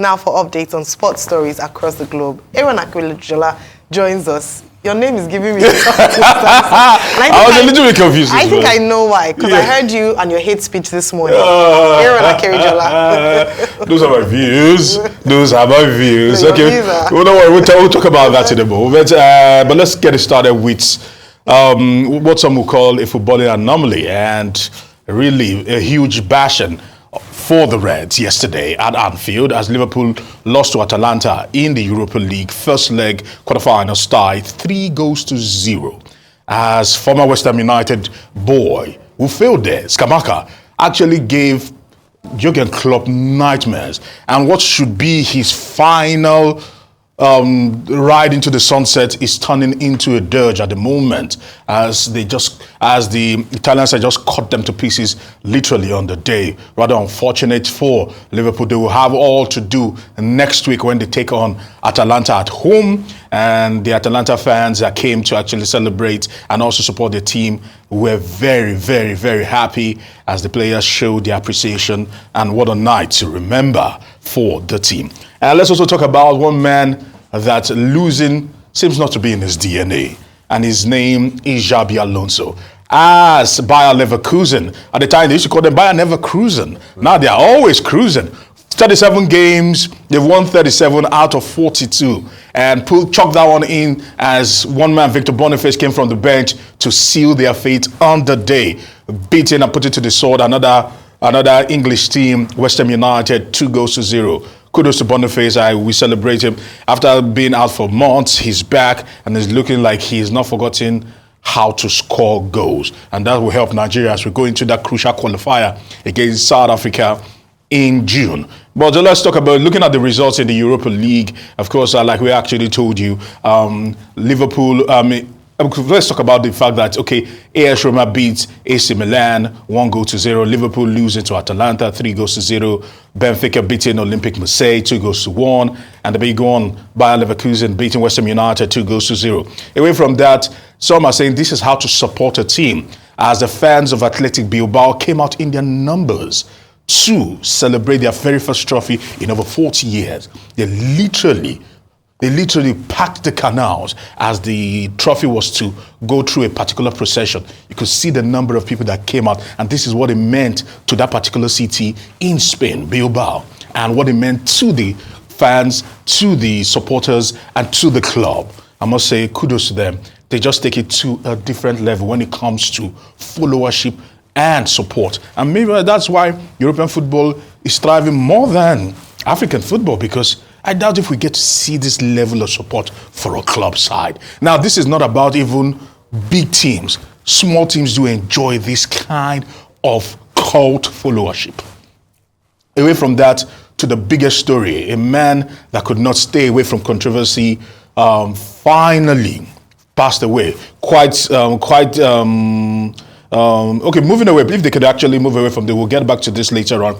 now for updates on sports stories across the globe. Aaron Akwilajola joins us. Your name is giving me I was a little bit confused. I think I know why, because I heard you and your hate speech this morning. Aaron Akwilajola. Those are my views. Those are my views. So okay, well, don't worry, we'll talk about that in a moment. But let's get it started with what some will call a footballing anomaly, and really a huge bashing for the Reds yesterday at Anfield as Liverpool lost to Atalanta in the Europa League first leg quarterfinals tie 3-0 as former West Ham United boy who failed there, Skamaka, actually gave Jurgen Klopp nightmares, and what should be his final ride into the sunset is turning into a dirge at the moment as the Italians had just cut them to pieces literally on the day. Rather unfortunate for Liverpool. They will have all to do next week when they take on Atalanta at home, and the Atalanta fans that came to actually celebrate and also support the team were very, very, very happy as the players showed their appreciation, and what a night to remember for the team. And let's also talk about one man that losing seems not to be in his DNA, and his name is Xabi Alonso. As Bayer Leverkusen, at the time they used to call them Bayer Never Cruising. Now they are always cruising. 37 games, they've won 37 out of 42, and chalk that one in as one man, Victor Boniface, came from the bench to seal their fate on the day, beating and put it to the sword another English team, West Ham United, 2-0. Kudos to Boniface. We celebrate him. After being out for months, he's back and is looking like he's not forgotten how to score goals. And that will help Nigeria as we go into that crucial qualifier against South Africa in June. But let's talk about looking at the results in the Europa League. Of course, like we actually told you, Liverpool, let's talk about the fact that, okay, AS Roma beats AC Milan 1-0. Liverpool losing to Atalanta 3-0. Benfica beating Olympique Marseille 2-1. And the big one, Bayer Leverkusen beating West Ham United 2-0. Away from that, some are saying this is how to support a team, as the fans of Athletic Bilbao came out in their numbers to celebrate their very first trophy in over 40 years. They literally packed the canals as the trophy was to go through a particular procession. You could see the number of people that came out, and this is what it meant to that particular city in Spain, Bilbao, and what it meant to the fans, to the supporters, and to the club. I must say kudos to them. They just take it to a different level when it comes to followership and support. And maybe that's why European football is thriving more than African football, because I doubt if we get to see this level of support for a club side. Now, this is not about even big teams. Small teams do enjoy this kind of cult followership. Away from that to the biggest story, a man that could not stay away from controversy finally passed away. Okay, moving away, if they could actually move away from there, we'll get back to this later on.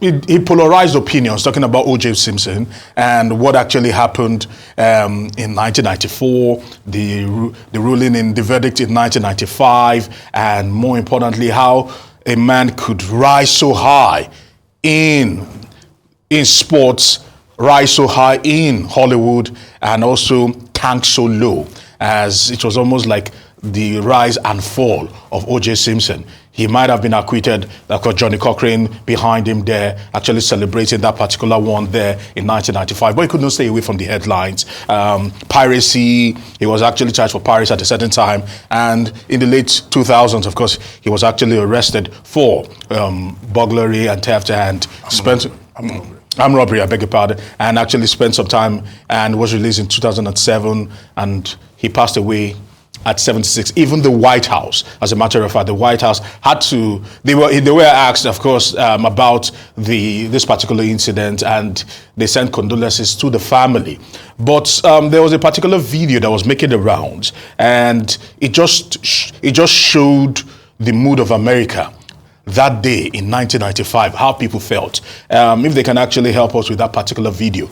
He polarized opinions, talking about O.J. Simpson and what actually happened in 1994, the ruling in the verdict in 1995, and more importantly, how a man could rise so high in sports, rise so high in Hollywood, and also tank so low, as it was almost like the rise and fall of O.J. Simpson. He might have been acquitted. Of course, Johnny Cochrane behind him there, actually celebrating that particular one there in 1995. But he could not stay away from the headlines. Piracy, he was actually charged for piracy at a certain time. And in the late 2000s, of course, he was actually arrested for burglary and theft and armed robbery, I beg your pardon, and actually spent some time and was released in 2007, and he passed away at 76. Even the White House, as a matter of fact, the White House had to, they were asked, of course, about this particular incident, and they sent condolences to the family. But there was a particular video that was making the rounds, and it just showed the mood of America that day in 1995, how people felt. If they can actually help us with that particular video.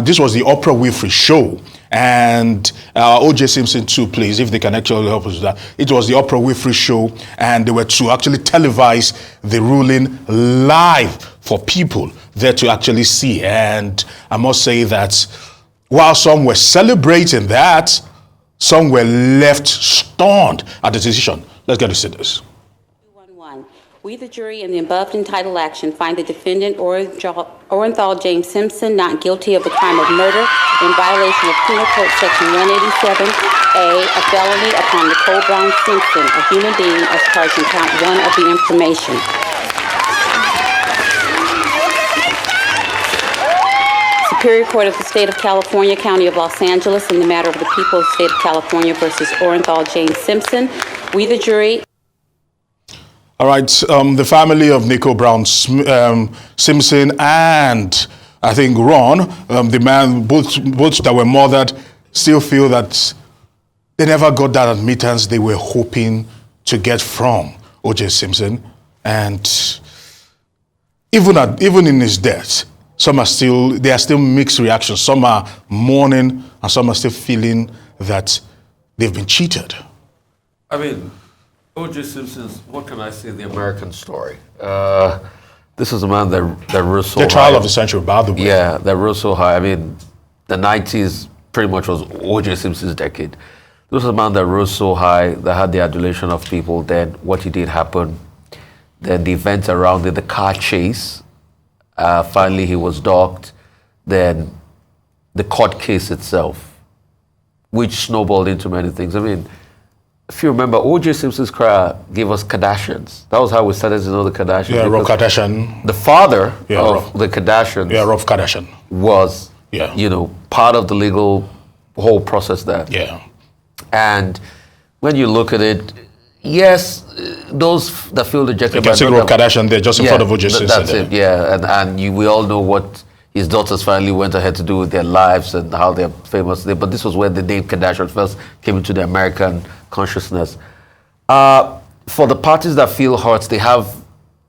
This was the Oprah Winfrey show, and O.J. Simpson too, please, if they can actually help us with that. It was the Oprah Winfrey show, and they were to actually televise the ruling live for people there to actually see. And I must say that while some were celebrating that, some were left stunned at the decision. Let's get to see this. 211. We, the jury, in the above entitled action, find the defendant Orenthal James Simpson not guilty of the crime of murder in violation of Penal Code Section 187A, a felony upon Nicole Brown Simpson, a human being, as charged in count 1 of the information. Superior Court of the State of California, County of Los Angeles, in the matter of the people of the State of California versus Orenthal James Simpson. We, the jury. All right, the family of Nicole Brown Simpson and I think Ron, the man, both that were murdered, still feel that they never got that admittance they were hoping to get from O.J. Simpson. And even in his death, there are still mixed reactions. Some are mourning and some are still feeling that they've been cheated. I mean, O.J. Simpson's, what can I say, the American story. This is a man that rose so high. The trial of the century, by the way. Yeah, that rose so high. I mean, the 90s pretty much was O.J. Simpson's decade. This was a man that rose so high, that had the adulation of people. Then what he did happen. Then the events around it, the car chase. Finally, he was docked. Then the court case itself, which snowballed into many things. I mean, if you remember, O.J. Simpson's career gave us Kardashians. That was how we started to know the Kardashians. Yeah, Rob Kardashian. The father of the Kardashians. Yeah, Rob Kardashian. Was, part of the legal whole process there. Yeah. And when you look at it, yes, those that feel rejected. You can see Rob Kardashian there just in front of O.J. Simpson. That's it, yeah. And we all know what his daughters finally went ahead to do with their lives and how they're famous. But this was when the name Kardashian first came into the American consciousness. For the parties that feel hurt, they have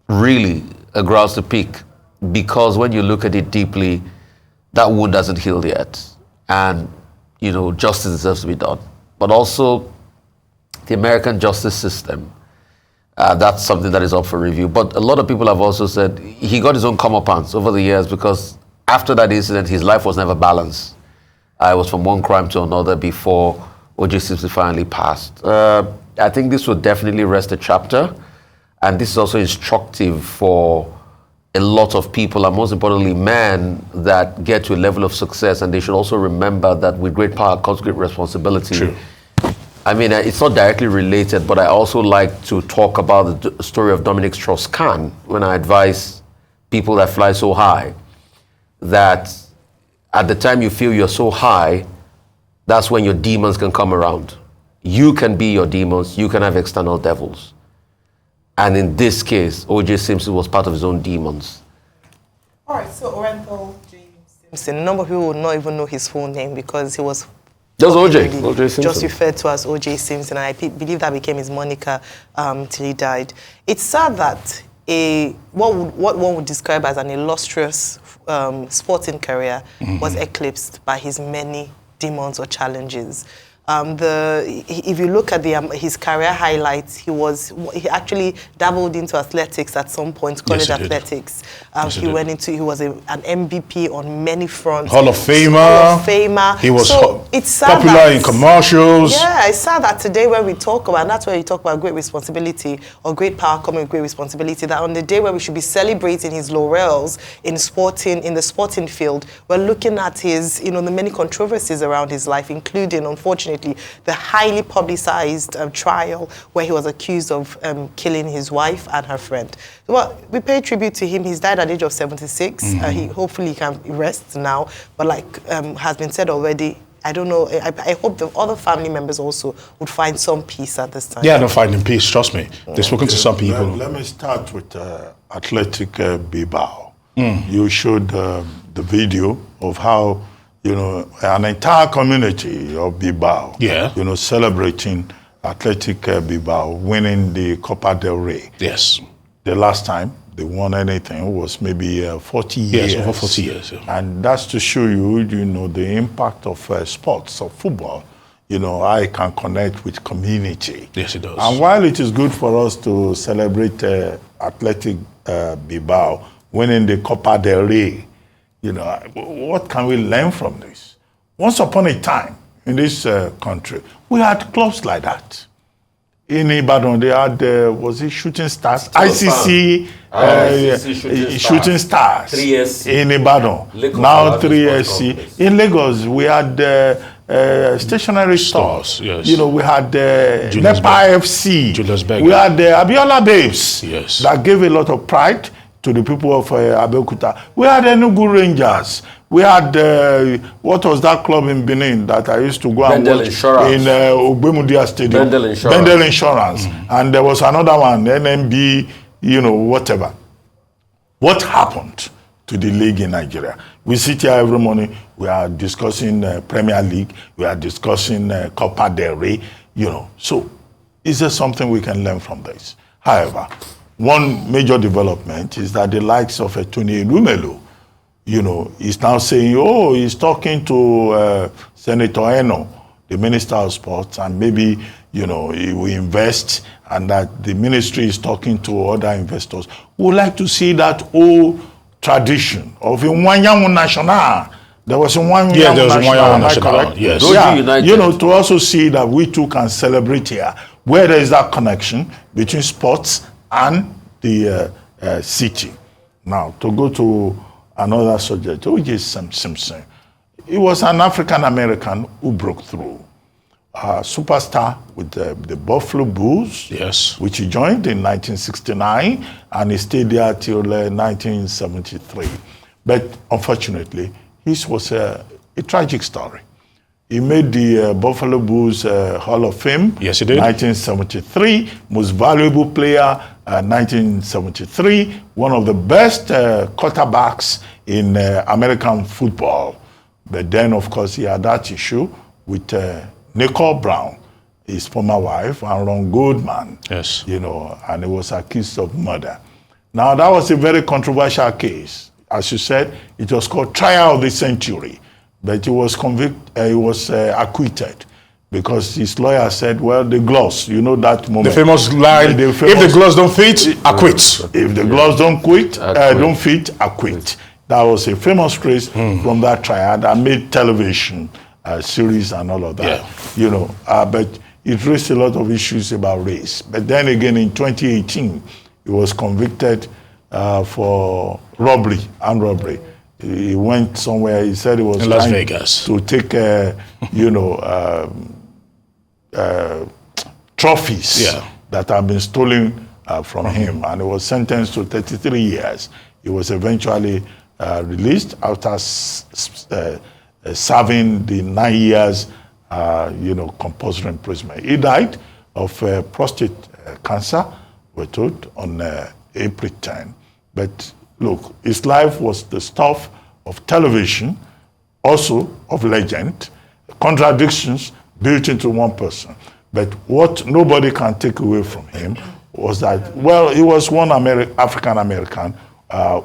really a grouse to pick, because when you look at it deeply, that wound hasn't healed yet. And, justice deserves to be done. But also, the American justice system, that's something that is up for review. But a lot of people have also said he got his own comeuppance over the years, because after that incident, his life was never balanced. It was from one crime to another before O.J. Simpson finally passed. I think this will definitely rest a chapter, and this is also instructive for a lot of people, and most importantly, men that get to a level of success, and they should also remember that with great power comes great responsibility. True. I mean, it's not directly related, but I also like to talk about the story of Dominic Strauss-Kahn when I advise people that fly so high, that at the time you feel you're so high, that's when your demons can come around. You can be your demons, you can have external devils. And in this case, O.J. Simpson was part of his own demons. All right, so Orenthal James Simpson, a number of people would not even know his full name because he was just O.J. Simpson. Just referred to as O.J. Simpson, and I believe that became his moniker till he died. It's sad that what one would describe as an illustrious sporting career was eclipsed by his many demons or challenges. If you look at his career highlights, he actually dabbled into athletics at some point, college athletics. He was an MVP on many fronts. Hall of Famer. He was popular in commercials. Yeah, it's sad that today when we talk about, and that's where you talk about great responsibility or great power coming with great responsibility, that on the day where we should be celebrating his laurels in the sporting field, we're looking at his, the many controversies around his life, including, unfortunately, the highly publicized trial where he was accused of killing his wife and her friend. Well, we pay tribute to him. He's died at the age of 76. He hopefully can rest now, but has been said already, I don't know, I hope the other family members also would find some peace at this time. Yeah, they're finding peace, trust me. They've spoken to some people. Let me start with Athletic Bilbao. You showed the video of how an entire community of Bilbao, celebrating Athletic Bilbao winning the Copa del Rey. Yes. The last time they won anything was maybe 40 years. Yes, over 40 years. Yeah. And that's to show you, the impact of sports, of football. I can connect with community. Yes, it does. And while it is good for us to celebrate Athletic Bilbao winning the Copa del Rey. You know, what can we learn from this? Once upon a time in this country, we had clubs like that. In Ibadan, they had, was it Shooting Stars? ICC Shooting Stars. 3SC. In Ibadan. Lagos now 3SC. In Lagos, we had stationary stores. Yes. You know, we had Nepa FC. Julius Berger. We had Abiola Babes. Yes. That gave a lot of pride to the people of Abeokuta. We had Enugu Rangers. We had, what was that club in Benin that I used to go and watch Insurance. in Ogbemudia Stadium? Bendel Insurance. Bendel Insurance. And there was another one, NMB, you know, whatever. What happened to the league in Nigeria? We sit here every morning, we are discussing Premier League, we are discussing Copa del Rey, you know. So, is there something we can learn from this? However, one major development is that the likes of Tony Elumelu, you know, is now saying, oh, he's talking to Senator Eno, the Minister of Sports, and maybe, you know, he will invest, and that the ministry is talking to other investors. We would like to see that old tradition of a Wanyamu National. There was a Wanyamu National, yes. Yeah, you know, to also see that we too can celebrate here, where there is that connection between sports and the city. Now, to go to another subject, which is Simpson. He was an African-American who broke through. Superstar with the Buffalo Bulls, yes, which he joined in 1969, and he stayed there till 1973. But unfortunately, his was a tragic story. He made the Buffalo Bulls Hall of Fame. Yes, he did. 1973, most valuable player, 1973, one of the best quarterbacks in American football. But then, of course, he had that issue with Nicole Brown, his former wife, and Ron Goldman. Yes. You know, and he was accused of murder. Now, that was a very controversial case. As you said, it was called Trial of the Century. But he was acquitted because his lawyer said, well, the gloves, you know that moment. The famous line, if the gloves don't fit, acquit. If the gloves don't fit, acquit. That was a famous phrase from that trial that made television series and all of that. Yeah. You know, but it raised a lot of issues about race. But then again, in 2018, he was convicted for robbery. He went somewhere. He said he was in Las Vegas to take, you know, trophies that have been stolen from him, and he was sentenced to 33 years. He was eventually released after serving the 9 years, you know, compulsory imprisonment. He died of prostate cancer, we're told, on April 10. But look, his life was the stuff of television, also of legend, contradictions built into one person. But what nobody can take away from him was that, well, he was one African-American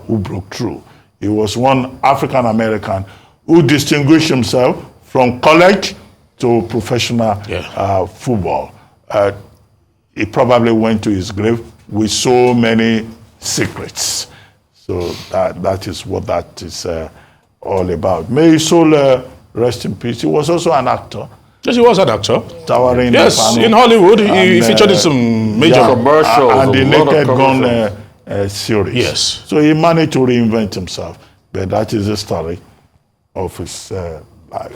who broke through. He was one African-American who distinguished himself from college to professional football. He probably went to his grave with so many secrets. So that is what that is all about. May his soul rest in peace. He was also an actor. Yes, he was an actor. Towering yes, in Hollywood, he featured in some major commercials. And the Naked Gun series. Yes. So he managed to reinvent himself. But that is the story of his life.